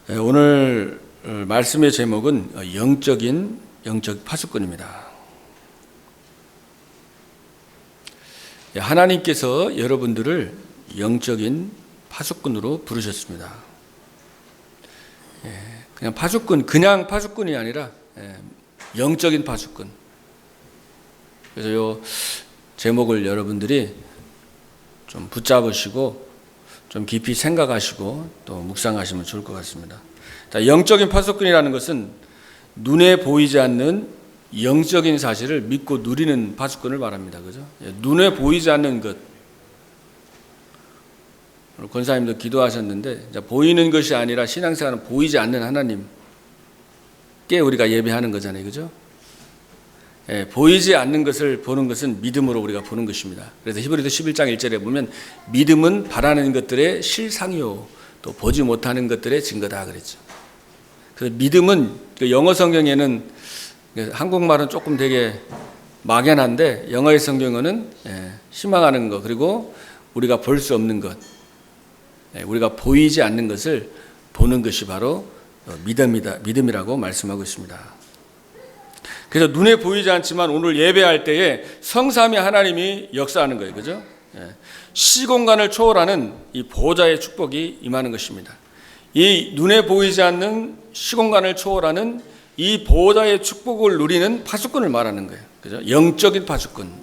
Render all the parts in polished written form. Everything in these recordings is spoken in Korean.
오늘 말씀의 제목은 영적 파수꾼입니다. 하나님께서 여러분들을 영적인 파수꾼으로 부르셨습니다. 그냥 파수꾼이 아니라 영적인 파수꾼. 그래서 이 제목을 여러분들이 좀 붙잡으시고 좀 깊이 생각하시고 또 묵상하시면 좋을 것 같습니다. 영적인 파수꾼이라는 것은 눈에 보이지 않는 영적인 사실을 믿고 누리는 파수꾼을 말합니다. 그죠? 눈에 보이지 않는 것. 권사님도 기도하셨는데 보이는 것이 아니라 신앙생활은 보이지 않는 하나님께 우리가 예배하는 거잖아요. 그죠? 보이지 않는 것을 보는 것은 믿음으로 우리가 보는 것입니다. 그래서 히브리서 11장 1절에 보면 믿음은 바라는 것들의 실상이요 또 보지 못하는 것들의 증거다 그랬죠. 그래서 믿음은 영어 성경에는 한국말은 조금 되게 막연한데 영어의 성경어는 희망하는 것 그리고 우리가 볼 수 없는 것 우리가 보이지 않는 것을 보는 것이 바로 믿음이라고 말씀하고 있습니다. 그래서 눈에 보이지 않지만 오늘 예배할 때에 성삼위 하나님이 역사하는 거예요. 그죠? 시공간을 초월하는 이 보좌의 축복이 임하는 것입니다. 이 눈에 보이지 않는 시공간을 초월하는 이 보좌의 축복을 누리는 파수꾼을 말하는 거예요. 그죠? 영적인 파수꾼.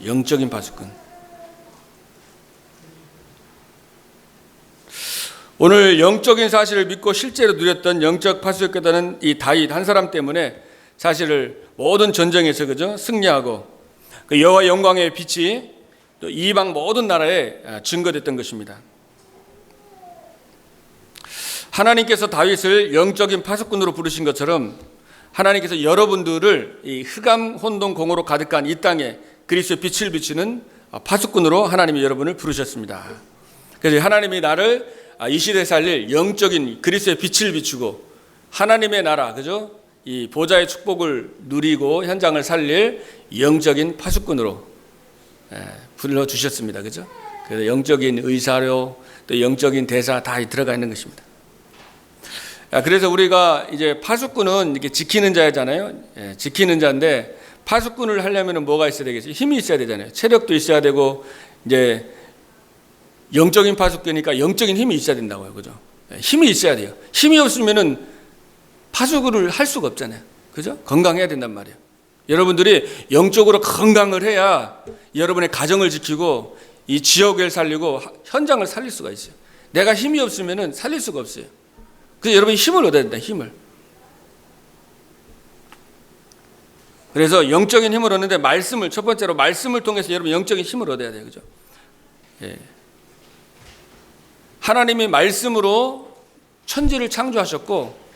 오늘 영적인 사실을 믿고 실제로 누렸던 영적 파수였다는 이 다윗 한 사람 때문에 사실을 모든 전쟁에서 그죠 승리하고 그 여호와 영광의 빛이 또 이방 모든 나라에 증거됐던 것입니다. 하나님께서 다윗을 영적인 파수꾼으로 부르신 것처럼 하나님께서 여러분들을 이 흑암 혼돈 공허로 가득한 이 땅에 그리스도의 빛을 비추는 파수꾼으로 하나님이 여러분을 부르셨습니다. 그래서 하나님이 나를 이 시대에 살릴 영적인 그리스도의 빛을 비추고 하나님의 나라 그죠? 이 보좌의 축복을 누리고 현장을 살릴 영적인 파수꾼으로 불러주셨습니다. 그죠? 그래서 영적인 의사료 또 영적인 대사 다 들어가 있는 것입니다. 그래서 우리가 이제 파수꾼은 이렇게 지키는 자잖아요. 지키는 자인데 파수꾼을 하려면 뭐가 있어야 되겠어요? 힘이 있어야 되잖아요. 체력도 있어야 되고 이제 영적인 파수꾼이니까 영적인 힘이 있어야 된다고요. 그죠? 힘이 있어야 돼요. 힘이 없으면은 파수꾼을 할 수가 없잖아요. 그죠? 건강해야 된단 말이에요. 여러분들이 영적으로 건강을 해야 여러분의 가정을 지키고 이 지역을 살리고 현장을 살릴 수가 있어요. 내가 힘이 없으면 살릴 수가 없어요. 그래서 여러분이 힘을 얻어야 된다. 힘을. 그래서 영적인 힘을 얻는데 첫 번째로 말씀을 통해서 여러분 영적인 힘을 얻어야 돼요. 그죠? 하나님이 말씀으로 천지를 창조하셨고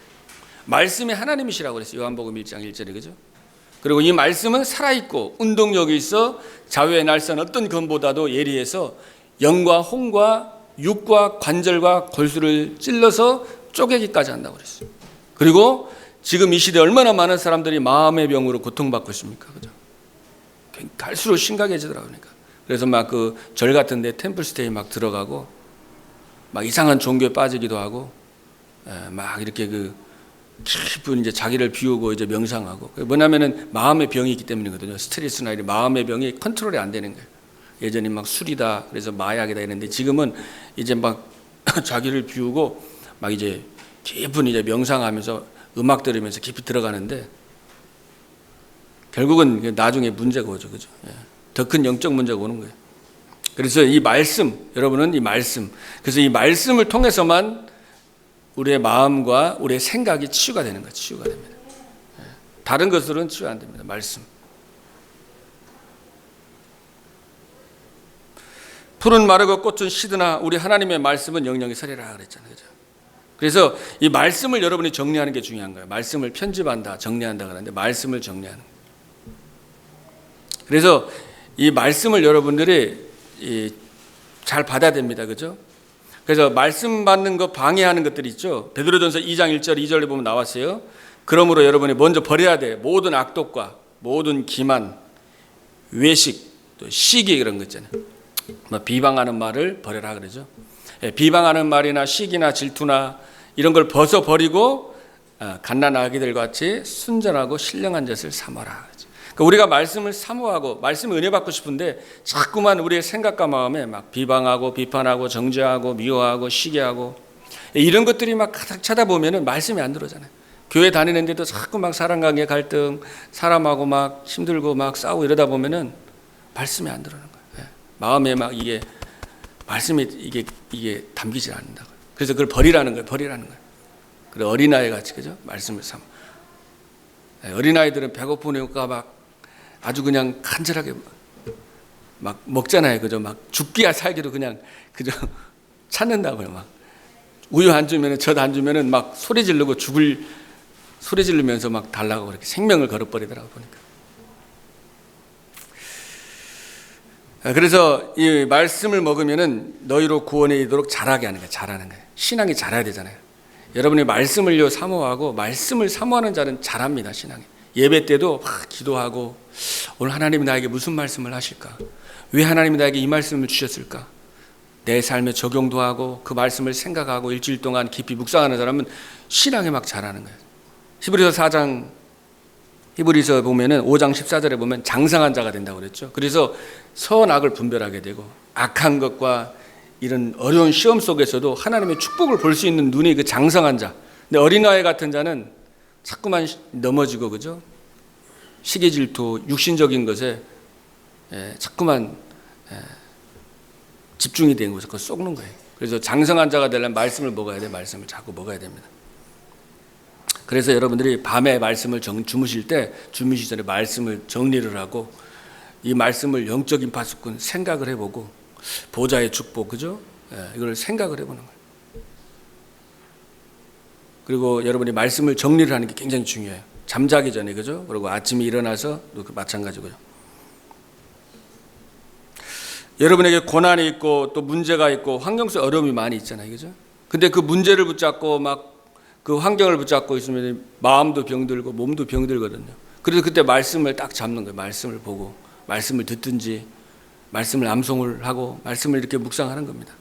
말씀이 하나님이시라고 그랬어요. 요한복음 1장 1절에 그죠? 그리고 이 말씀은 살아있고 운동력이 있어 자유의 날선 어떤 검보다도 예리해서 영과 혼과 육과 관절과 골수를 찔러서 쪼개기까지 한다고 그랬어요. 그리고 지금 이 시대에 얼마나 많은 사람들이 마음의 병으로 고통받고 있습니까? 그죠? 갈수록 심각해지더라고요. 그러니까. 그래서 막 그 절 같은 데 템플스테이 막 들어가고 막 이상한 종교에 빠지기도 하고 막 이렇게 깊은 이제 자기를 비우고 이제 명상하고 뭐냐면은 마음의 병이 있기 때문이거든요. 스트레스나 이런 마음의 병이 컨트롤이 안 되는 거예요. 예전에 막 술이다 그래서 마약이다 이랬는데 지금은 이제 막 자기를 비우고 막 이제 깊은 이제 명상하면서 음악 들으면서 깊이 들어가는데 결국은 나중에 문제가 오죠. 그죠? 더 큰 영적 문제가 오는 거예요. 그래서 이 말씀 여러분은 이 말씀 그래서 이 말씀을 통해서만 우리의 마음과 우리의 생각이 치유가 되는 거예요. 치유가 됩니다. 다른 것들은 치유 안 됩니다. 말씀. 풀은 마르고 꽃은 시드나 우리 하나님의 말씀은 영영이 서리라 그랬잖아요. 그죠? 그래서 이 말씀을 여러분이 정리하는 게 중요한 거예요. 말씀을 편집한다, 정리한다 그러는데 말씀을 정리하는 거예요. 그래서 이 말씀을 여러분들이 잘 받아야 됩니다. 그죠? 그래서 말씀 받는 거 방해하는 것들이 있죠. 베드로전서 2장 1절 2절에 보면 나왔어요. 그러므로 여러분이 먼저 버려야 돼. 모든 악독과 모든 기만, 외식, 또 시기 이런 거 있잖아요. 비방하는 말을 버려라 그러죠. 비방하는 말이나 시기나 질투나 이런 걸 벗어버리고 갓난 아기들 같이 순전하고 신령한 젖을 삼아라. 그러니까 우리가 말씀을 사모하고 말씀 은혜 받고 싶은데 자꾸만 우리의 생각과 마음에 막 비방하고 비판하고 정죄하고 미워하고 시기하고 이런 것들이 막 가득 차다 보면은 말씀이 안 들어오잖아요. 교회 다니는데도 자꾸 막 사람 관계 갈등, 사람하고 막 힘들고 막 싸우고 이러다 보면은 말씀이 안 들어오는 거예요. 마음에 막 이게 말씀이 이게 담기지 않는다고. 그래서 그걸 버리라는 거예요. 그리고 어린아이 같이 그죠? 말씀을 삼. 어린아이들은 배고프니까 막 아주 그냥 간절하게 막 먹잖아요. 그죠? 막 죽기야 살기도 그냥 그죠? 찾는다고요. 막 우유 안 주면은 젖 안 주면은 막 소리 지르고 소리 지르면서 막 달라고 그렇게 생명을 걸어버리더라고 보니까. 그래서 이 말씀을 먹으면은 너희로 구원에 이르도록 자라게 하는 거예요. 자라는 거예요. 신앙이 자라야 되잖아요. 여러분이 말씀을요 사모하고 말씀을 사모하는 자는 자랍니다. 신앙이. 예배 때도 막 기도하고 오늘 하나님이 나에게 무슨 말씀을 하실까? 왜 하나님이 나에게 이 말씀을 주셨을까? 내 삶에 적용도 하고 그 말씀을 생각하고 일주일 동안 깊이 묵상하는 사람은 신앙이 막 자라는 거예요. 히브리서 보면은 5장 14절에 보면 장성한 자가 된다고 그랬죠. 그래서 선악을 분별하게 되고 악한 것과 이런 어려운 시험 속에서도 하나님의 축복을 볼 수 있는 눈이 그 장성한 자. 근데 어린아이 같은 자는 자꾸만 넘어지고 그죠? 시기 질투, 육신적인 것에 자꾸만 집중이 되는 것에 그거 속는 거예요. 그래서 장성한 자가 되려면 말씀을 먹어야 돼. 말씀을 자꾸 먹어야 됩니다. 그래서 여러분들이 밤에 말씀을 주무실 때 주무시기 전에 말씀을 정리를 하고 이 말씀을 영적인 파수꾼 생각을 해보고 보좌의 축복 그죠? 이걸 생각을 해보는 거예요. 그리고 여러분이 말씀을 정리를 하는 게 굉장히 중요해요. 잠자기 전에 그죠? 그리고 아침에 일어나서 또 마찬가지고요. 여러분에게 고난이 있고 또 문제가 있고 환경 속 어려움이 많이 있잖아요, 그죠? 근데 그 문제를 붙잡고 막 그 환경을 붙잡고 있으면 마음도 병들고 몸도 병들거든요. 그래서 그때 말씀을 딱 잡는 거예요. 말씀을 보고 말씀을 듣든지 말씀을 암송을 하고 말씀을 이렇게 묵상하는 겁니다.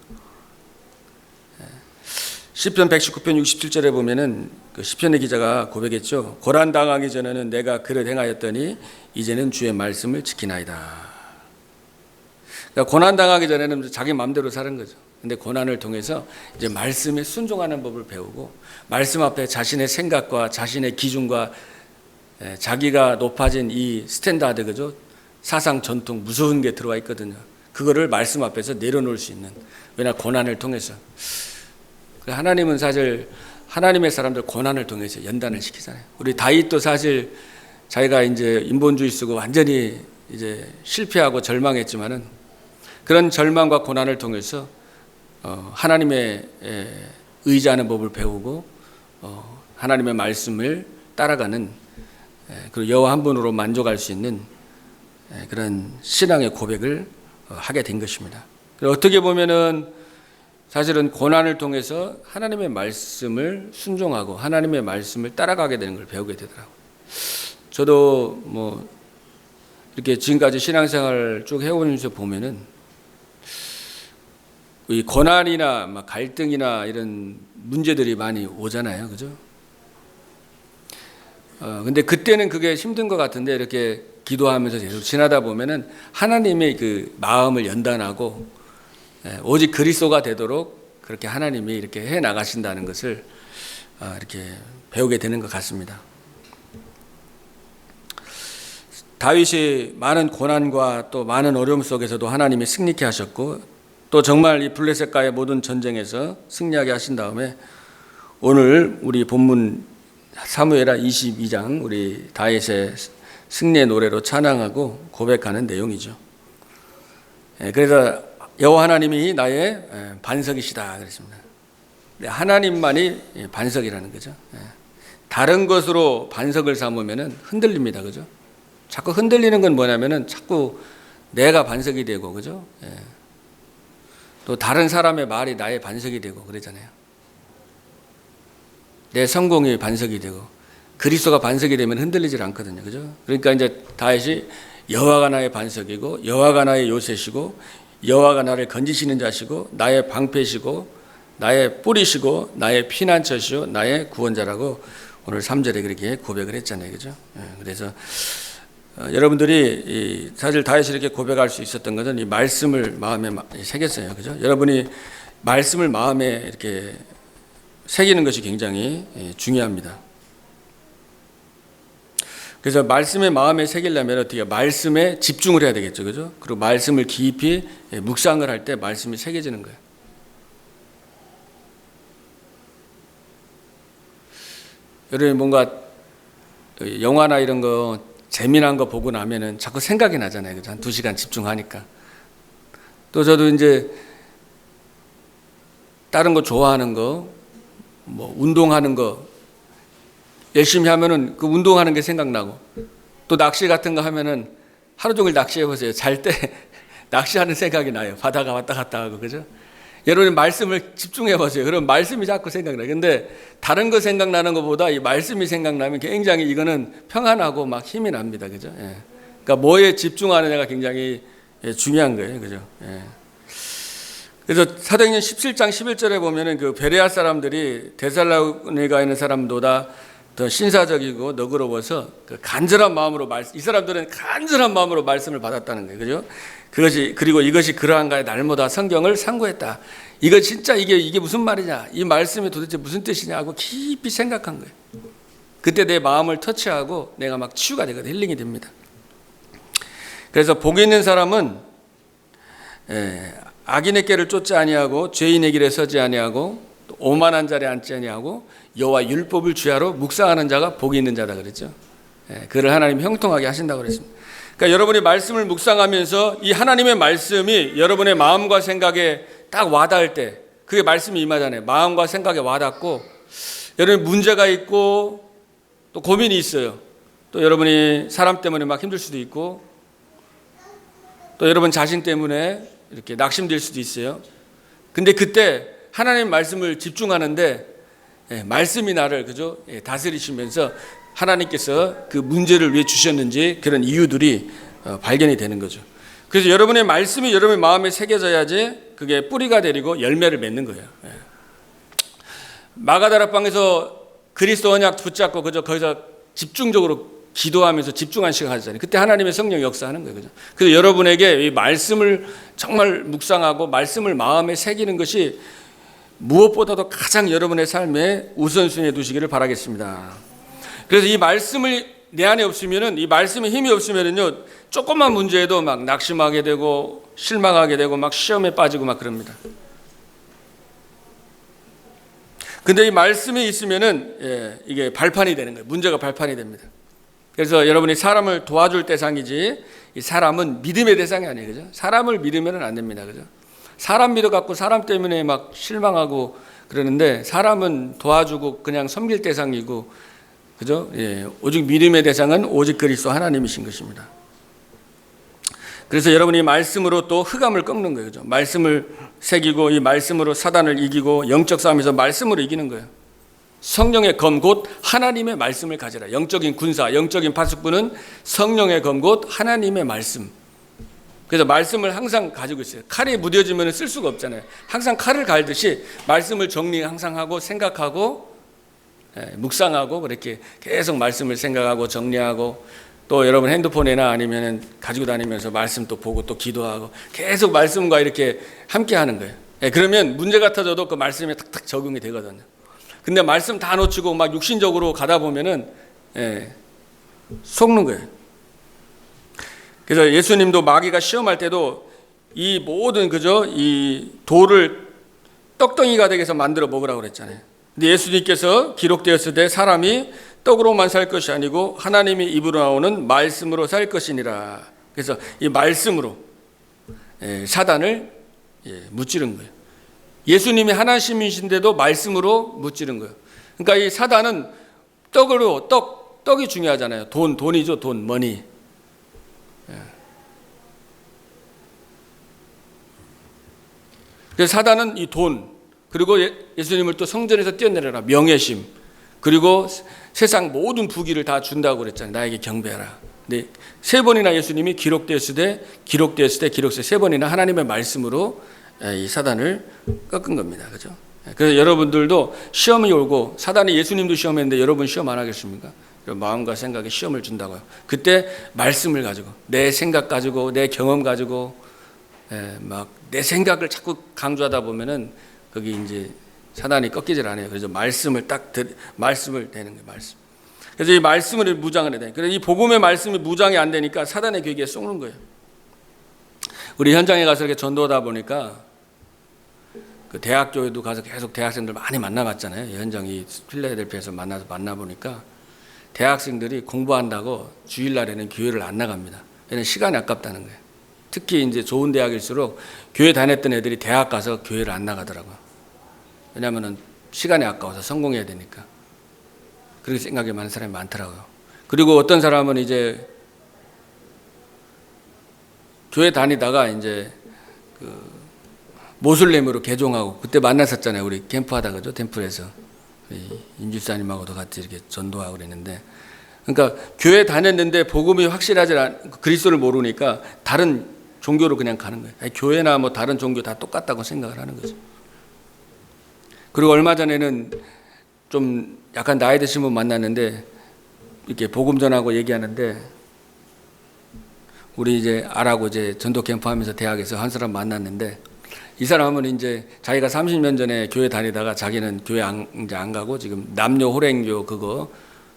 시편 119편 67절에 보면은 그 시편의 기자가 고백했죠. 고난 당하기 전에는 내가 그릇 행하였더니 이제는 주의 말씀을 지키나이다. 그러니까 고난 당하기 전에는 자기 마음대로 사는 거죠. 근데 고난을 통해서 이제 말씀에 순종하는 법을 배우고 말씀 앞에 자신의 생각과 자신의 기준과 자기가 높아진 이 스탠다드 그죠? 사상 전통 무서운 게 들어와 있거든요. 그거를 말씀 앞에서 내려놓을 수 있는. 왜냐 고난을 통해서. 하나님은 사실 하나님의 사람들 고난을 통해서 연단을 시키잖아요. 우리 다윗도 사실 자기가 이제 인본주의 쓰고 완전히 이제 실패하고 절망했지만은 그런 절망과 고난을 통해서 하나님의 의지하는 법을 배우고 하나님의 말씀을 따라가는 그리고 여호와 한 분으로 만족할 수 있는 그런 신앙의 고백을 하게 된 것입니다. 어떻게 보면은 사실은 고난을 통해서 하나님의 말씀을 순종하고 하나님의 말씀을 따라가게 되는 걸 배우게 되더라고요. 저도 뭐 이렇게 지금까지 신앙생활 쭉 해오면서 보면은 이 고난이나 막 갈등이나 이런 문제들이 많이 오잖아요, 그죠? 근데 그때는 그게 힘든 것 같은데 이렇게 기도하면서 계속 지나다 보면은 하나님의 그 마음을 연단하고 오직 그리스도가 되도록 그렇게 하나님이 이렇게 해 나가신다는 것을 이렇게 배우게 되는 것 같습니다. 다윗이 많은 고난과 또 많은 어려움 속에서도 하나님이 승리케 하셨고 또 정말 이 블레셋과의 모든 전쟁에서 승리하게 하신 다음에 오늘 우리 본문 사무엘하 22장 우리 다윗의 승리의 노래로 찬양하고 고백하는 내용이죠. 그래서 여호와 하나님이 나의 반석이시다 그랬습니다. 하나님만이 반석이라는 거죠. 다른 것으로 반석을 삼으면 흔들립니다, 그죠? 자꾸 흔들리는 건 뭐냐면은 자꾸 내가 반석이 되고, 그죠? 또 다른 사람의 말이 나의 반석이 되고 그러잖아요. 내 성공이 반석이 되고 그리스도가 반석이 되면 흔들리질 않거든요, 그죠? 그러니까 이제 다윗이 여호와가 나의 반석이고 여호와가 나의 요새시고 여호와가 나를 건지시는 자시고 나의 방패시고 나의 뿌리시고 나의 피난처시요 나의 구원자라고 오늘 3절에 그렇게 고백을 했잖아요. 그죠? 그래서 여러분들이 사실 다윗이 이렇게 고백할 수 있었던 것은 이 말씀을 마음에 새겼어요. 그죠? 여러분이 말씀을 마음에 이렇게 새기는 것이 굉장히 중요합니다. 그래서 말씀의 마음에 새기려면 어떻게 말씀에 집중을 해야 되겠죠. 그죠? 그리고 말씀을 깊이 묵상을 할 때 말씀이 새겨지는 거예요. 여러분 뭔가 영화나 이런 거 재미난 거 보고 나면은 자꾸 생각이 나잖아요. 그죠? 한 2시간 집중하니까. 또 저도 이제 다른 거 좋아하는 거, 뭐 운동하는 거 열심히 하면은 그 운동하는 게 생각나고, 또 낚시 같은 거 하면은 하루 종일 낚시해 보세요. 잘 때 낚시하는 생각이 나요. 바다가 왔다 갔다 하고. 그죠? 여러분 말씀을 집중해 보세요. 그럼 말씀이 자꾸 생각나요. 근데 다른 거 생각나는 것보다 이 말씀이 생각나면 굉장히 이거는 평안하고 막 힘이 납니다. 그죠? 예. 그러니까 뭐에 집중하느냐가 굉장히 중요한 거예요. 그죠? 예. 그래서 사도행전 17장 11절에 보면은 그 베레아 사람들이 데살로니가에 있는 사람보다 더 신사적이고 너그러워서 그 간절한 마음으로 이 사람들은 간절한 마음으로 말씀을 받았다는 거예요. 그죠? 그리고 이것이 그러한가에 날마다 성경을 상고했다. 이거 진짜 이게 무슨 말이냐? 이 말씀이 도대체 무슨 뜻이냐 하고 깊이 생각한 거예요. 그때 내 마음을 터치하고 내가 막 치유가 되거든. 힐링이 됩니다. 그래서 복이 있는 사람은 악인의 길을 쫓지 아니하고 죄인의 길에 서지 아니하고 오만한 자리에 앉지 아니하고 여호와 율법을 주야로 묵상하는 자가 복이 있는 자다 그랬죠. 그를 하나님 형통하게 하신다고 그랬습니다. 그러니까 여러분이 말씀을 묵상하면서 이 하나님의 말씀이 여러분의 마음과 생각에 딱 와닿을 때 그게 말씀이 임하잖아요. 마음과 생각에 와닿고 여러분 문제가 있고 또 고민이 있어요. 또 여러분이 사람 때문에 막 힘들 수도 있고 또 여러분 자신 때문에 이렇게 낙심될 수도 있어요. 근데 그때 하나님 말씀을 집중하는데 말씀이 나를 그죠? 다스리시면서 하나님께서 그 문제를 왜 주셨는지 그런 이유들이 발견이 되는 거죠. 그래서 여러분의 말씀이 여러분의 마음에 새겨져야지 그게 뿌리가 되리고 열매를 맺는 거예요. 마가다락방에서 그리스도 언약 붙잡고 그저 거기서 집중적으로 기도하면서 집중한 시간 가지잖아요. 그때 하나님의 성령 역사하는 거예요. 그죠? 그래서 여러분에게 이 말씀을 정말 묵상하고 말씀을 마음에 새기는 것이 무엇보다도 가장 여러분의 삶에 우선순위에 두시기를 바라겠습니다. 그래서 이 말씀을 내 안에 없으면은 이 말씀에 힘이 없으면은요 조금만 문제에도 막 낙심하게 되고 실망하게 되고 막 시험에 빠지고 막 그럽니다. 근데 이 말씀이 있으면은 이게 발판이 되는 거예요. 문제가 발판이 됩니다. 그래서 여러분이 사람을 도와줄 대상이지 이 사람은 믿음의 대상이 아니에요. 그죠? 사람을 믿으면은 안 됩니다. 그죠? 사람 믿어갖고 사람 때문에 막 실망하고 그러는데 사람은 도와주고 그냥 섬길 대상이고 그죠? 오직 믿음의 대상은 오직 그리스도 하나님이신 것입니다. 그래서 여러분이 말씀으로 또 흑암을 꺾는 거예요. 그죠? 말씀을 새기고 이 말씀으로 사단을 이기고 영적 싸움에서 말씀으로 이기는 거예요. 성령의 검 곧 하나님의 말씀을 가지라. 영적인 군사, 영적인 파수꾼은 성령의 검 곧 하나님의 말씀. 그래서 말씀을 항상 가지고 있어요. 칼이 무뎌지면 쓸 수가 없잖아요. 항상 칼을 갈듯이 말씀을 정리 항상 하고 생각하고 묵상하고 그렇게 계속 말씀을 생각하고 정리하고 또 여러분 핸드폰이나 아니면 가지고 다니면서 말씀 또 보고 또 기도하고 계속 말씀과 이렇게 함께 하는 거예요. 그러면 문제가 터져도 그 말씀에 탁탁 적응이 되거든요. 근데 말씀 다 놓치고 막 육신적으로 가다 보면은 속는 거예요. 그래서 예수님도 마귀가 시험할 때도 이 모든 그죠 이 돌을 떡덩이가 되게 해서 만들어 먹으라고 그랬잖아요. 근데 예수님께서 기록되었을 때 사람이 떡으로만 살 것이 아니고 하나님의 입으로 나오는 말씀으로 살 것이니라. 그래서 이 말씀으로 사단을 무찌른 거예요. 예수님이 하나님이신데도 말씀으로 무찌른 거예요. 그러니까 이 사단은 떡이 중요하잖아요. 돈이죠, 돈, 머니. 그래서 사단은 이 돈, 그리고 예수님을 또 성전에서 뛰어내려라, 명예심, 그리고 세상 모든 부귀를 다 준다고 그랬잖아요. 나에게 경배하라. 근데 세 번이나 예수님이 기록되었을 때 세 번이나 하나님의 말씀으로 이 사단을 꺾은 겁니다. 그죠? 그래서 여러분들도 시험이 오고 사단이 예수님도 시험했는데 여러분 시험 안 하겠습니까? 마음과 생각에 시험을 준다고요. 그때 말씀을 가지고 내 생각 가지고 내 경험 가지고 막 내 생각을 자꾸 강조하다 보면은 거기 이제 사단이 꺾이질 않아요. 그래서 말씀을 말씀을 대는 거예요. 말씀. 그래서 이 말씀을 무장을 해야 돼. 그래서 이 복음의 말씀이 무장이 안 되니까 사단의 괴기에 쏘는 거예요. 우리 현장에 가서 이렇게 전도하다 보니까 그 대학교에도 가서 계속 대학생들 많이 만나봤잖아요. 현장이 필라델피아에서 만나보니까 대학생들이 공부한다고 주일날에는 교회를 안 나갑니다. 왜냐면 시간이 아깝다는 거예요. 특히 이제 좋은 대학일수록 교회 다녔던 애들이 대학 가서 교회를 안 나가더라고요. 왜냐하면 시간이 아까워서 성공해야 되니까. 그렇게 생각이 많은 사람이 많더라고요. 그리고 어떤 사람은 이제 교회 다니다가 이제 그 모슬렘으로 개종하고 그때 만났었잖아요. 우리 캠프하다 그죠? 템플에서 임집사님하고도 같이 이렇게 전도하고 그랬는데, 그러니까 교회 다녔는데 복음이 확실하지 그리스도를 모르니까 다른 종교로 그냥 가는 거예요. 교회나 뭐 다른 종교 다 똑같다고 생각을 하는 거죠. 그리고 얼마 전에는 좀 약간 나이 드신 분 만났는데 이렇게 복음 전하고 얘기하는데, 우리 이제 아라고 이제 전도 캠프 하면서 대학에서 한 사람 만났는데, 이 사람은 이제 자기가 30년 전에 교회 다니다가 자기는 교회 이제 안 가고 지금 남녀 호랭교 그거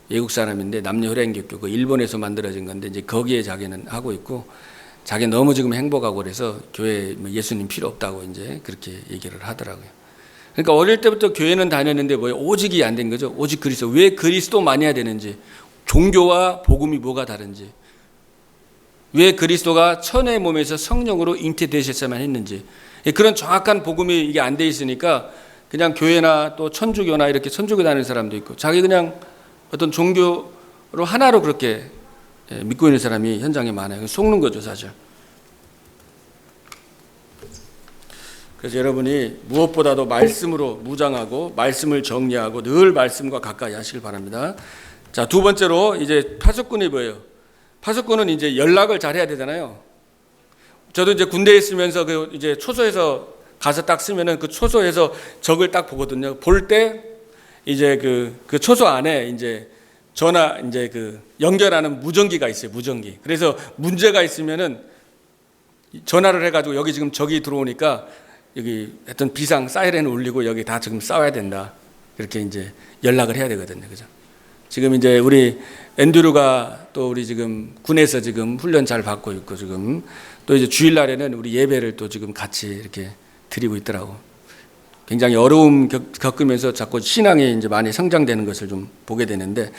외국 사람인데 남녀 호랭교 그 일본에서 만들어진 건데 이제 거기에 자기는 하고 있고, 자기 너무 지금 행복하고 그래서 교회 예수님 필요 없다고 이제 그렇게 얘기를 하더라고요. 그러니까 어릴 때부터 교회는 다녔는데 뭐예요? 오직이 안 된 거죠. 오직 그리스도. 왜 그리스도만 해야 되는지, 종교와 복음이 뭐가 다른지, 왜 그리스도가 천의 몸에서 성령으로 잉태되셨어야만 했는지, 그런 정확한 복음이 이게 안 돼 있으니까 그냥 교회나 또 천주교나 이렇게 천주교 다니는 사람도 있고 자기 그냥 어떤 종교로 하나로 그렇게 믿고 있는 사람이 현장에 많아요. 속는 거죠, 사실. 그래서 여러분이 무엇보다도 말씀으로 무장하고 말씀을 정리하고 늘 말씀과 가까이 하시길 바랍니다. 자, 두 번째로 이제 파수꾼이 뭐예요? 파수꾼은 이제 연락을 잘 해야 되잖아요. 저도 이제 군대에 있으면서 그 이제 초소에서 가서 딱 쓰면은 그 초소에서 적을 딱 보거든요. 볼 때 이제 그 초소 안에 이제 전화 이제 그 연결하는 무전기가 있어요. 무전기. 그래서 문제가 있으면은 전화를 해가지고 여기 지금 적이 들어오니까 여기 어떤 비상 사이렌 울리고 여기 다 지금 싸워야 된다. 이렇게 이제 연락을 해야 되거든요. 그죠? 지금 이제 우리 앤드류가 또 우리 지금 군에서 지금 훈련 잘 받고 있고 지금 또 이제 주일날에는 우리 예배를 또 지금 같이 이렇게 드리고 있더라고. 굉장히 어려움 겪으면서 자꾸 신앙이 이제 많이 성장되는 것을 좀 보게 되는데,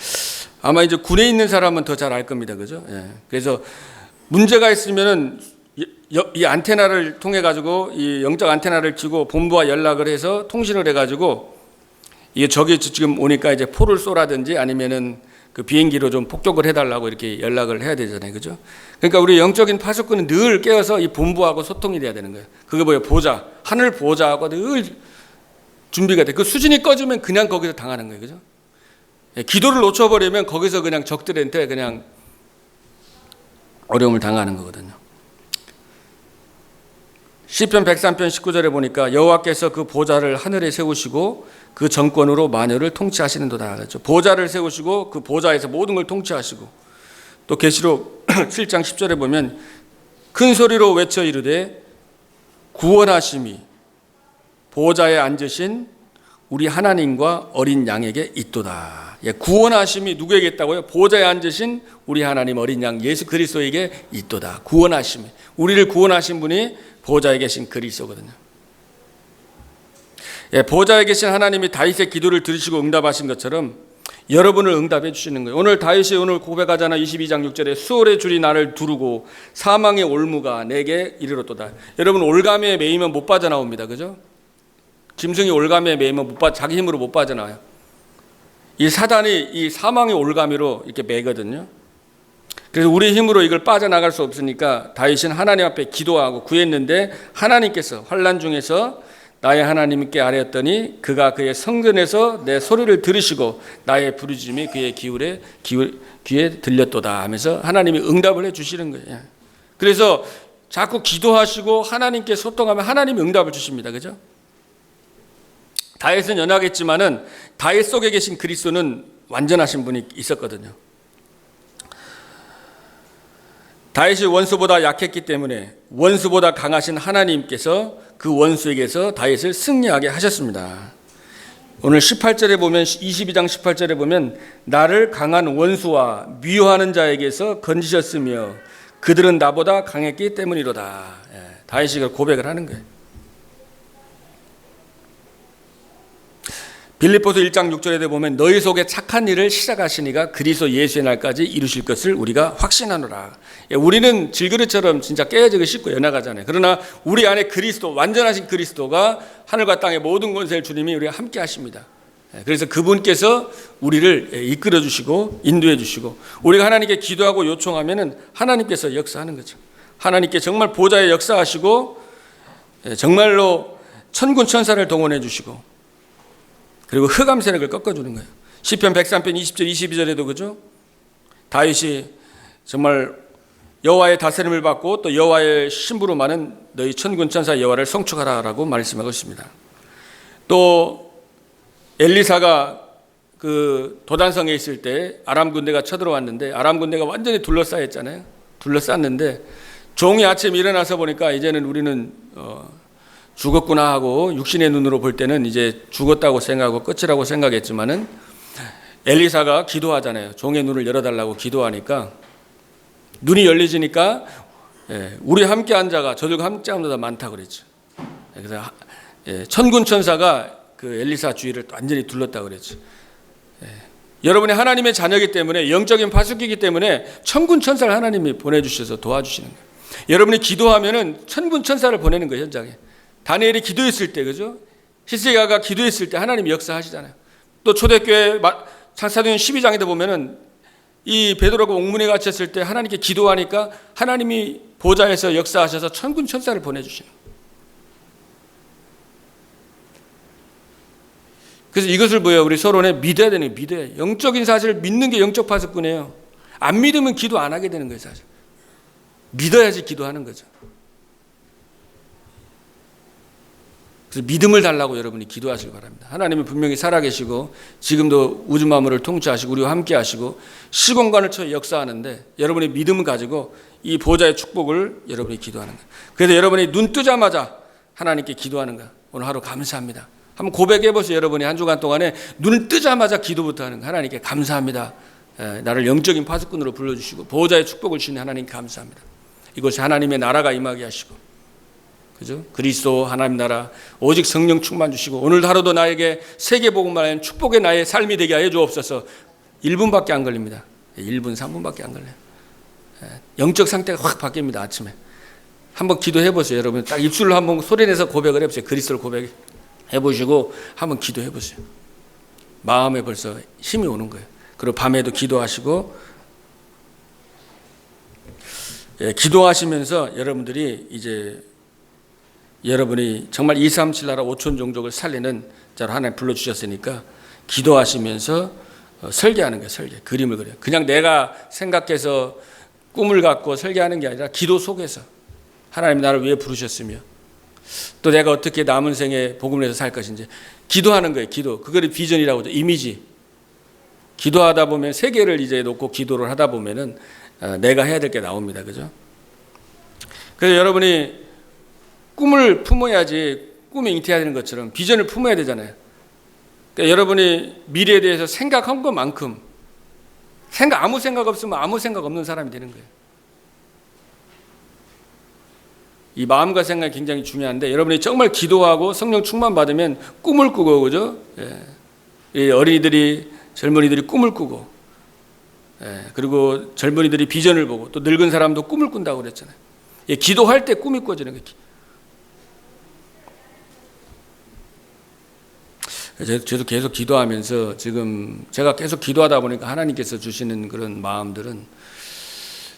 아마 이제 군에 있는 사람은 더 잘 알 겁니다. 그죠? 예. 그래서 문제가 있으면은 이 안테나를 통해 가지고 이 영적 안테나를 치고 본부와 연락을 해서 통신을 해 가지고 이게 적이 지금 오니까 이제 포를 쏘라든지 아니면은 그 비행기로 좀 폭격을 해달라고 이렇게 연락을 해야 되잖아요. 그죠? 그러니까 우리 영적인 파수꾼은 늘 깨어서 이 본부하고 소통이 돼야 되는 거예요. 그게 뭐예요? 보좌. 하늘 보좌하고 늘 준비가 돼. 그 수진이 꺼지면 그냥 거기서 당하는 거예요. 그죠? 기도를 놓쳐버리면 거기서 그냥 적들한테 그냥 어려움을 당하는 거거든요. 시편 103편 19절에 보니까 여호와께서 그 보좌를 하늘에 세우시고 그 정권으로 만유를 통치하시는도다. 그렇죠? 보좌를 세우시고 그 보좌에서 모든 걸 통치하시고, 또 계시록 7장 10절에 보면 큰 소리로 외쳐 이르되 구원하심이 보좌에 앉으신 우리 하나님과 어린 양에게 있도다. 예, 구원하심이 누구에게 있다고요? 보좌에 앉으신 우리 하나님 어린 양 예수 그리스도에게 있도다. 구원하심이, 우리를 구원하신 분이 보좌에 계신 그리스도거든요. 예, 보좌에 계신 하나님이 다윗의 기도를 들으시고 응답하신 것처럼 여러분을 응답해 주시는 거예요. 오늘 다윗이 오늘 고백하잖아. 22장 6절에 수월의 줄이 나를 두르고 사망의 올무가 내게 이르렀도다. 여러분, 올가미에 매이면 못 빠져나옵니다. 그죠? 짐승이 올가미에 매이면 자기 힘으로 못 빠져나와요. 이 사단이 이 사망의 올가미로 이렇게 매거든요. 그래서 우리 힘으로 이걸 빠져나갈 수 없으니까 다윗은 하나님 앞에 기도하고 구했는데, 하나님께서 환난 중에서 나의 하나님께 아뢰었더니 그가 그의 성전에서 내 소리를 들으시고 나의 부르짖음이 그의 귀에 들렸도다 하면서 하나님이 응답을 해 주시는 거예요. 그래서 자꾸 기도하시고 하나님께 소통하면 하나님이 응답을 주십니다. 그죠? 다윗은 연약했지만은 다윗 속에 계신 그리스도는 완전하신 분이 있었거든요. 다윗이 원수보다 약했기 때문에 원수보다 강하신 하나님께서 그 원수에게서 다윗을 승리하게 하셨습니다. 오늘 18절에 보면 22장 18절에 보면 나를 강한 원수와 미워하는 자에게서 건지셨으며 그들은 나보다 강했기 때문이로다. 다윗이 고백을 하는 거예요. 빌립보서 1장 6절에 보면 너희 속에 착한 일을 시작하시니가 그리스도 예수의 날까지 이루실 것을 우리가 확신하노라. 우리는 질그릇처럼 진짜 깨어지고 싶고 연약하잖아요. 그러나 우리 안에 그리스도, 완전하신 그리스도가 하늘과 땅의 모든 권세를 주님이 우리가 함께 하십니다. 그래서 그분께서 우리를 이끌어 주시고 인도해 주시고 우리가 하나님께 기도하고 요청하면은 하나님께서 역사하는 거죠. 하나님께 정말 보좌에 역사하시고 정말로 천군 천사를 동원해 주시고 그리고 흑암 세력을 꺾어주는 거예요. 시편 103편 20절 22절에도 그죠? 다윗이 정말 여호와의 다스림을 받고 또 여호와의 신부로 많은 너희 천군 천사 여호와를 송축하라라고 말씀하고 있습니다. 또 엘리사가 그 도단성에 있을 때 아람 군대가 쳐들어왔는데 아람 군대가 완전히 둘러싸였잖아요. 둘러쌌는데 종이 아침 일어나서 보니까 이제는 우리는 죽었구나 하고 육신의 눈으로 볼 때는 이제 죽었다고 생각하고 끝이라고 생각했지만은 엘리사가 기도하잖아요. 종의 눈을 열어달라고 기도하니까 눈이 열리지니까 우리 함께한 자가 저들과 함께한 자가 많다 그랬죠. 그래서 천군 천사가 그 엘리사 주위를 완전히 둘렀다 그랬죠. 여러분이 하나님의 자녀이기 때문에 영적인 파수기이기 때문에 천군 천사를 하나님이 보내주셔서 도와주시는 거예요. 여러분이 기도하면은 천군 천사를 보내는 거예요. 현장에. 다니엘이 기도했을 때, 그죠? 히스기야가 기도했을 때 하나님이 역사하시잖아요. 또 초대교회 사도행 12장에도 보면은 이 베드로가 옥문에 갇혔을 때 하나님께 기도하니까 하나님이 보좌에서 역사하셔서 천군 천사를 보내주시는 거예요. 그래서 이것을 뭐예요? 우리 서론에 믿어야 되는 거예요. 믿어야. 영적인 사실을 믿는 게 영적 파수꾼이에요. 안 믿으면 기도 안 하게 되는 거예요, 사실. 믿어야지 기도하는 거죠. 그래서 믿음을 달라고 여러분이 기도하시기 바랍니다. 하나님은 분명히 살아계시고 지금도 우주 만물을 통치하시고 우리와 함께 하시고 시공간을 쳐 역사하는데 여러분이 믿음을 가지고 이 보좌의 축복을 여러분이 기도하는 거예요. 그래서 여러분이 눈 뜨자마자 하나님께 기도하는 거예요. 오늘 하루 감사합니다. 한번 고백해 보세요. 여러분이 한 주간 동안에 눈을 뜨자마자 기도부터 하는 거예요. 하나님께 감사합니다. 나를 영적인 파수꾼으로 불러주시고 보좌의 축복을 주시는 하나님 감사합니다. 이것이 하나님의 나라가 임하게 하시고 그죠? 그리스도 하나님 나라 오직 성령 충만 주시고 오늘 하루도 나에게 세계복음만한 축복의 나의 삶이 되게 하여 주옵소서. 1분밖에 안 걸립니다. 1분 3분밖에 안 걸려요. 영적 상태가 확 바뀝니다. 아침에 한번 기도해 보세요. 여러분 딱 입술로 한번 소리내서 고백을 해보세요. 그리스도를 고백해 보시고 한번 기도해 보세요. 마음에 벌써 힘이 오는 거예요. 그리고 밤에도 기도하시고 기도하시면서 여러분들이 이제 여러분이 정말 237 나라 5천 종족을 살리는 자로 하나님 불러주셨으니까 기도하시면서 설계하는 거예요. 설계. 그림을 그려요. 그냥 내가 생각해서 꿈을 갖고 설계하는 게 아니라 기도 속에서 하나님 나를 왜 부르셨으며 또 내가 어떻게 남은 생에 복음을 해서 살 것인지 기도하는 거예요. 기도. 그걸 비전이라고 하죠. 이미지. 기도하다 보면 세계를 이제 놓고 기도를 하다 보면은 내가 해야 될 게 나옵니다. 그죠? 그래서 여러분이 꿈을 품어야지 꿈이 잉태해야 되는 것처럼 비전을 품어야 되잖아요. 그러니까 여러분이 미래에 대해서 생각한 것만큼 아무 생각 없으면 아무 생각 없는 사람이 되는 거예요. 이 마음과 생각이 굉장히 중요한데 여러분이 정말 기도하고 성령 충만 받으면 꿈을 꾸고 그죠? 이 어린이들이 젊은이들이 꿈을 꾸고 그리고 젊은이들이 비전을 보고 또 늙은 사람도 꿈을 꾼다고 그랬잖아요. 기도할 때 꿈이 꿔지는 거예요. 저도 계속 기도하면서 지금 제가 계속 기도하다 보니까 하나님께서 주시는 그런 마음들은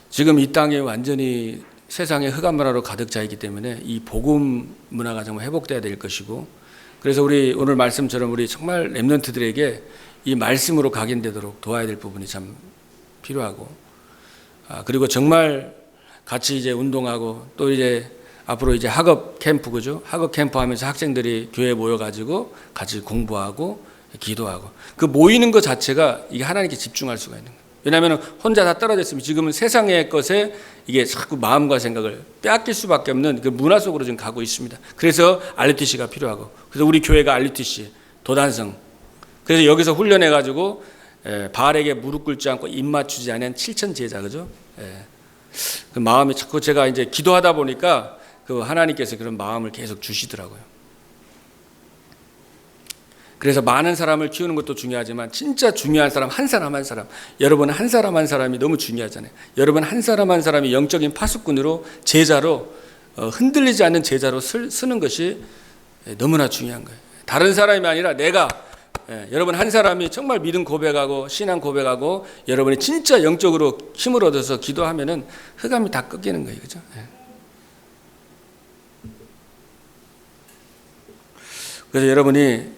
지금 이 땅에 완전히 세상에 흑암 문화로 가득 차 있기 때문에 이 복음 문화가 정말 회복돼야 될 것이고 그래서 우리 오늘 말씀처럼 우리 정말 렘넌트들에게 이 말씀으로 각인되도록 도와야 될 부분이 참 필요하고 그리고 정말 같이 이제 운동하고 또 이제 앞으로 이제 학업 캠프, 그죠? 학업 캠프 하면서 학생들이 교회에 모여가지고 같이 공부하고 기도하고 그 모이는 것 자체가 이게 하나님께 집중할 수가 있는 거예요. 왜냐하면 혼자 다 떨어져 있으면 지금은 세상의 것에 이게 자꾸 마음과 생각을 빼앗길 수밖에 없는 그 문화 속으로 지금 가고 있습니다. 그래서 RUTC가 필요하고, 그래서 우리 교회가 RUTC 도단성, 그래서 여기서 훈련해가지고 바알에게 무릎 꿇지 않고 입 맞추지 않은 7천 제자, 그죠? 그 마음이 자꾸 제가 이제 기도하다 보니까 그 하나님께서 그런 마음을 계속 주시더라고요. 그래서 많은 사람을 키우는 것도 중요하지만 진짜 중요한 사람 한 사람 한 사람, 여러분 한 사람 한 사람이 너무 중요하잖아요. 여러분 한 사람 한 사람이 영적인 파수꾼으로 제자로 흔들리지 않는 제자로 쓰는 것이 너무나 중요한 거예요. 다른 사람이 아니라 내가, 여러분 한 사람이 정말 믿음 고백하고 신앙 고백하고 여러분이 진짜 영적으로 힘을 얻어서 기도하면은 흑암이 다 꺾이는 거예요. 그죠? 그래서 여러분이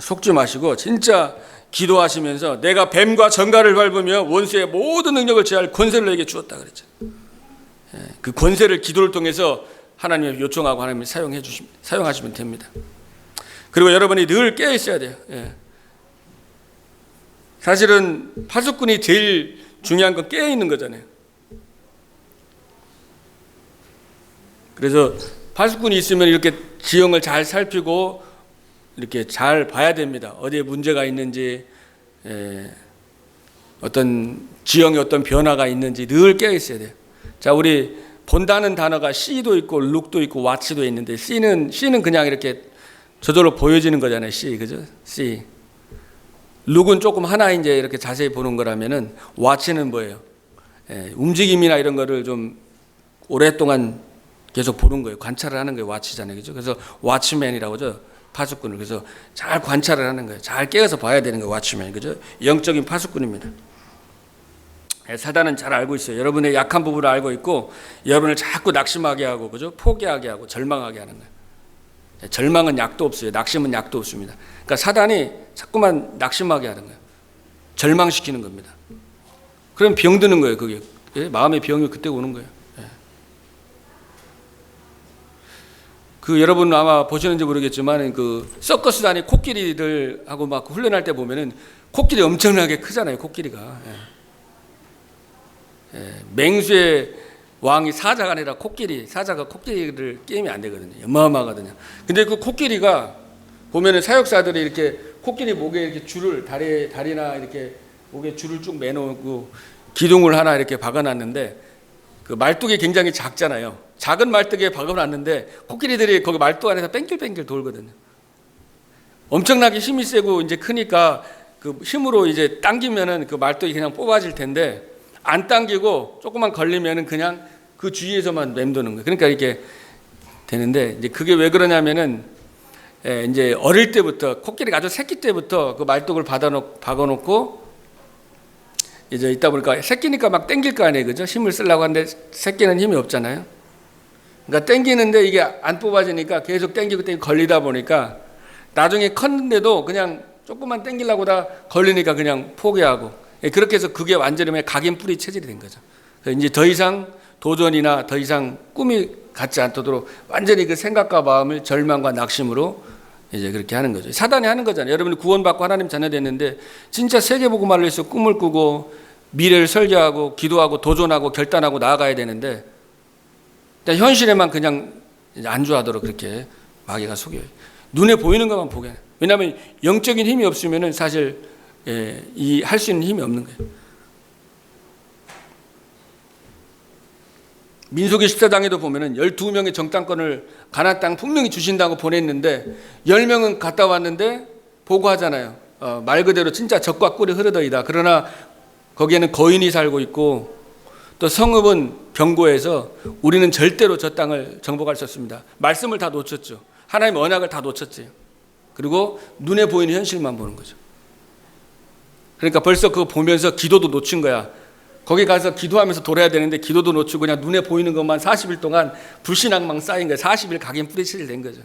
속지 마시고 진짜 기도하시면서 내가 뱀과 정갈을 밟으며 원수의 모든 능력을 제할 권세를 너에게 주었다 그랬죠. 그 권세를 기도를 통해서 하나님을 요청하고 하나님을 사용하시면 됩니다. 그리고 여러분이 늘 깨어 있어야 돼요. 사실은 파수꾼이 제일 중요한 건 깨어 있는 거잖아요. 그래서 파수꾼이 있으면 이렇게 지형을 잘 살피고 이렇게 잘 봐야 됩니다. 어디에 문제가 있는지, 어떤 지형에 어떤 변화가 있는지 늘 깨어 있어야 돼요. 자, 우리 본다는 단어가 C도 있고 look도 있고 watch도 있는데 C는 그냥 이렇게 저절로 보여지는 거잖아요. C, 그죠? C. look은 조금 하나 이제 이렇게 자세히 보는 거라면은 watch는 뭐예요? 움직임이나 이런 거를 좀 오랫동안 계속 보는 거예요. 관찰을 하는 거예요. watch잖아요, 그죠? 그래서 watchman이라고 하죠. 파수꾼을. 그래서 잘 관찰을 하는 거예요. 잘 깨어서 봐야 되는 거예요. watchman, 그죠? 영적인 파수꾼입니다. 사단은 잘 알고 있어요. 여러분의 약한 부분을 알고 있고 여러분을 자꾸 낙심하게 하고, 그죠? 포기하게 하고 절망하게 하는 거예요. 절망은 약도 없어요. 낙심은 약도 없습니다. 그러니까 사단이 자꾸만 낙심하게 하는 거예요. 절망시키는 겁니다. 그럼 병드는 거예요. 그게 마음의 병이 그때 오는 거예요. 그 여러분 아마 보시는지 모르겠지만 그 서커스단이 코끼리들하고 막 훈련할 때 보면은 코끼리 엄청나게 크잖아요. 코끼리가. 맹수의 왕이 사자가 아니라 코끼리, 사자가 코끼리를 게임이 안 되거든요. 어마어마하거든요. 근데 그 코끼리가 보면은 사역사들이 이렇게 코끼리 목에 이렇게 줄을 다리나 이렇게 목에 줄을 쭉 매놓고 기둥을 하나 이렇게 박아놨는데 그 말뚝이 굉장히 작잖아요. 작은 말뚝에 박아놨는데 코끼리들이 거기 말뚝 안에서 뺑글뺑글 돌거든요. 엄청나게 힘이 세고 이제 크니까 그 힘으로 이제 당기면은 그 말뚝이 그냥 뽑아질 텐데 안 당기고 조금만 걸리면은 그냥 그 주위에서만 맴도는 거예요. 그러니까 이렇게 되는데 이제 그게 왜 그러냐면은 이제 어릴 때부터 코끼리가 아주 새끼 때부터 그 말뚝을 박아놓고 이제 있다 보니까 새끼니까 막 땡길 거 아니에요, 그죠? 힘을 쓰려고 하는데 새끼는 힘이 없잖아요. 그러니까 땡기는데 이게 안 뽑아지니까 계속 땡기고 걸리다 보니까 나중에 컸는데도 그냥 조금만 땡기려고 다 걸리니까 그냥 포기하고 그렇게 해서 그게 완전히 각인 뿌리 체질이 된 거죠. 그래서 이제 더 이상 도전이나 더 이상 꿈이 갖지 않도록 완전히 그 생각과 마음을 절망과 낙심으로 이제 그렇게 하는 거죠. 사단이 하는 거잖아요. 여러분이 구원받고 하나님 자녀 됐는데 진짜 세계복음화를 위해서 꿈을 꾸고 미래를 설계하고 기도하고 도전하고 결단하고 나아가야 되는데 현실에만 그냥 안주하도록 그렇게 마귀가 속여요. 눈에 보이는 것만 보게 해요. 왜냐하면 영적인 힘이 없으면은 사실 이 할 수 있는 힘이 없는 거예요. 민수기 14장에도 보면은 12명의 정탐권을 가나안 땅 분명히 주신다고 보냈는데 10명은 갔다 왔는데 보고하잖아요. 말 그대로 진짜 적과 꿀이 흐르더이다. 그러나 거기에는 거인이 살고 있고 또 성읍은 견고해서 우리는 절대로 저 땅을 정복할 수 없습니다. 말씀을 다 놓쳤죠. 하나님의 언약을 다 놓쳤죠. 그리고 눈에 보이는 현실만 보는 거죠. 그러니까 벌써 그거 보면서 기도도 놓친 거야. 거기 가서 기도하면서 돌아야 되는데 기도도 놓치고 그냥 눈에 보이는 것만 40일 동안 불신앙만 쌓인 거예요. 40일 각인 뿌리치를 된 거죠.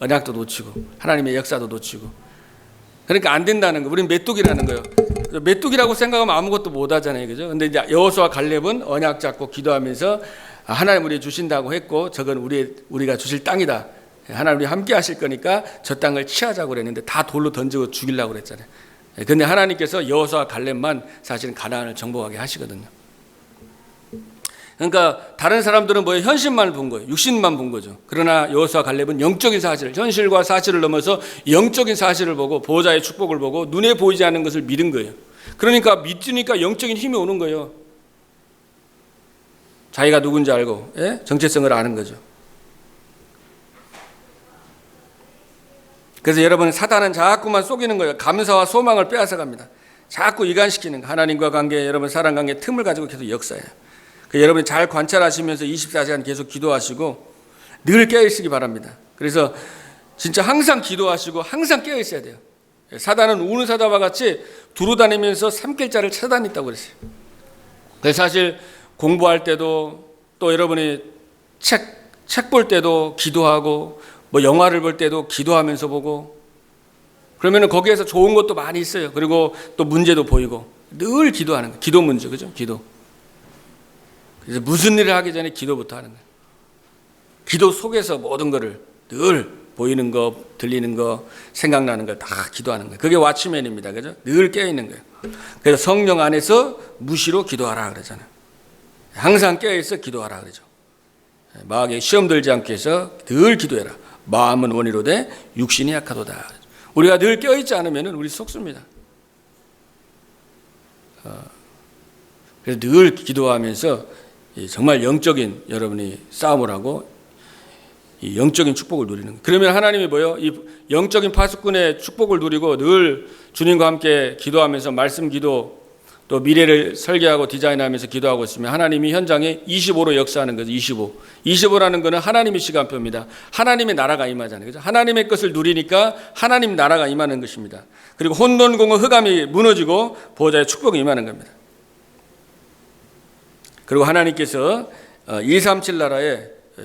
언약도 놓치고 하나님의 역사도 놓치고. 그러니까 안 된다는 거. 우리는 메뚜기라는 거예요. 메뚜기라고 생각하면 아무것도 못 하잖아요, 그죠? 근데 이제 여호수아 갈렙은 언약 잡고 기도하면서 하나님 우리 주신다고 했고 저건 우리가 주실 땅이다. 하나님 우리 함께 하실 거니까 저 땅을 취하자고 그랬는데 다 돌로 던지고 죽이려고 그랬잖아요. 그런데 하나님께서 여호수아와 갈렙만 사실은 가나안을 정복하게 하시거든요. 그러니까 다른 사람들은 뭐예요? 현실만 본 거예요. 육신만 본 거죠. 그러나 여호수아와 갈렙은 영적인 사실, 현실과 사실을 넘어서 영적인 사실을 보고 보호자의 축복을 보고 눈에 보이지 않는 것을 믿은 거예요. 그러니까 믿으니까 영적인 힘이 오는 거예요. 자기가 누군지 알고 정체성을 아는 거죠. 그래서 여러분, 사단은 자꾸만 속이는 거예요. 감사와 소망을 빼앗아 갑니다. 자꾸 이간시키는 거. 하나님과 관계, 여러분 사람 관계 틈을 가지고 계속 역사해요. 여러분이 잘 관찰하시면서 24시간 계속 기도하시고 늘 깨어있기 바랍니다. 그래서 진짜 항상 기도하시고 항상 깨어있어야 돼요. 사단은 우는 사자와 같이 두루다니면서 삼킬자를 찾아다닌다고 그랬어요. 그래서 사실 공부할 때도 또 여러분이 책 볼 때도 기도하고 뭐 영화를 볼 때도 기도하면서 보고 그러면은 거기에서 좋은 것도 많이 있어요. 그리고 또 문제도 보이고 늘 기도하는 거예요. 기도 문제, 그죠? 기도. 그래서 무슨 일을 하기 전에 기도부터 하는 거예요. 기도 속에서 모든 거를 늘 보이는 거, 들리는 거, 생각나는 걸 다 기도하는 거예요. 그게 왓츠맨입니다. 그죠? 늘 깨어있는 거예요. 그래서 성령 안에서 무시로 기도하라 그러잖아요. 항상 깨어있어 기도하라 그러죠. 마귀에 시험 들지 않게 해서 늘 기도해라. 마음은 원이로되 육신이 약하도다. 우리가 늘 깨어있지 않으면 우리 속습니다. 그래서 늘 기도하면서 정말 영적인 여러분이 싸움을 하고 이 영적인 축복을 누리는 거예요. 그러면 하나님이 뭐예요? 이 영적인 파수꾼의 축복을 누리고 늘 주님과 함께 기도하면서 말씀 기도 또 미래를 설계하고 디자인하면서 기도하고 있으면 하나님이 현장에 25로 역사하는 거죠. 25라는 거는 하나님의 시간표입니다. 하나님의 나라가 임하잖아요. 그죠? 하나님의 것을 누리니까 하나님 나라가 임하는 것입니다. 그리고 혼돈공허 흑암이 무너지고 보호자의 축복이 임하는 겁니다. 그리고 하나님께서 237 나라에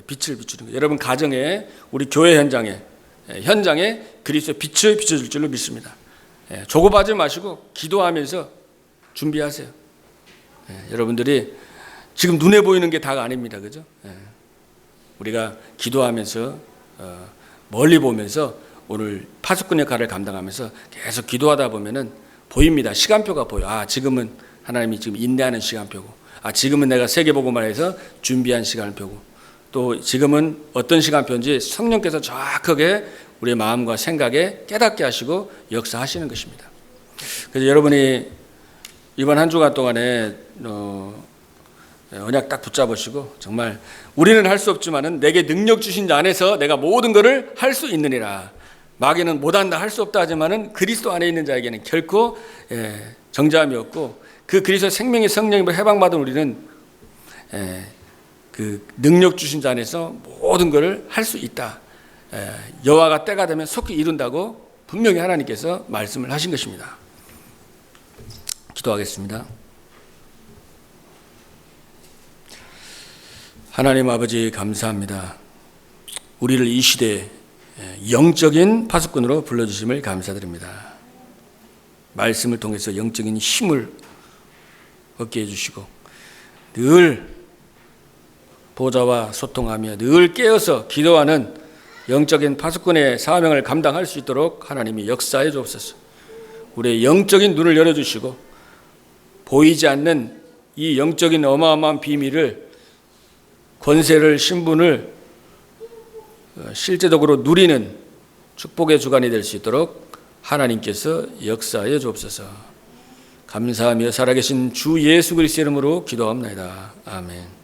빛을 비추는 거예요. 여러분 가정에 우리 교회 현장에 그리스도의 빛을 비춰줄 줄로 믿습니다. 조급하지 마시고 기도하면서 준비하세요. 여러분들이 지금 눈에 보이는 게 다가 아닙니다. 그죠? 우리가 기도하면서 멀리 보면서 오늘 파수꾼 역할을 감당하면서 계속 기도하다 보면은 보입니다. 시간표가 보여. 아, 지금은 하나님이 지금 인내하는 시간표고, 아, 지금은 내가 세계복음을 해서 준비한 시간표고, 또 지금은 어떤 시간표인지 성령께서 정확하게 우리의 마음과 생각에 깨닫게 하시고 역사하시는 것입니다. 그래서 여러분이 이번 한 주간 동안에 언약 딱 붙잡으시고 정말 우리는 할 수 없지만은 내게 능력 주신 자 안에서 내가 모든 것을 할 수 있느니라. 마귀는 못한다, 할 수 없다 하지만은 그리스도 안에 있는 자에게는 결코 정죄함이 없고 그 그리스도 생명의 성령으로 해방받은 우리는 그 능력 주신 자 안에서 모든 것을 할 수 있다. 여호와가 때가 되면 속히 이룬다고 분명히 하나님께서 말씀을 하신 것입니다. 기도하겠습니다. 하나님 아버지 감사합니다. 우리를 이 시대에 영적인 파수꾼으로 불러주심을 감사드립니다. 말씀을 통해서 영적인 힘을 얻게 해주시고 늘 보좌와 소통하며 늘 깨어서 기도하는 영적인 파수꾼의 사명을 감당할 수 있도록 하나님이 역사해 주옵소서. 우리의 영적인 눈을 열어주시고 보이지 않는 이 영적인 어마어마한 비밀을, 권세를, 신분을 실제적으로 누리는 축복의 주관이 될 수 있도록 하나님께서 역사하여 주옵소서. 감사하며 살아계신 주 예수 그리스도의 이름으로 기도합니다. 아멘.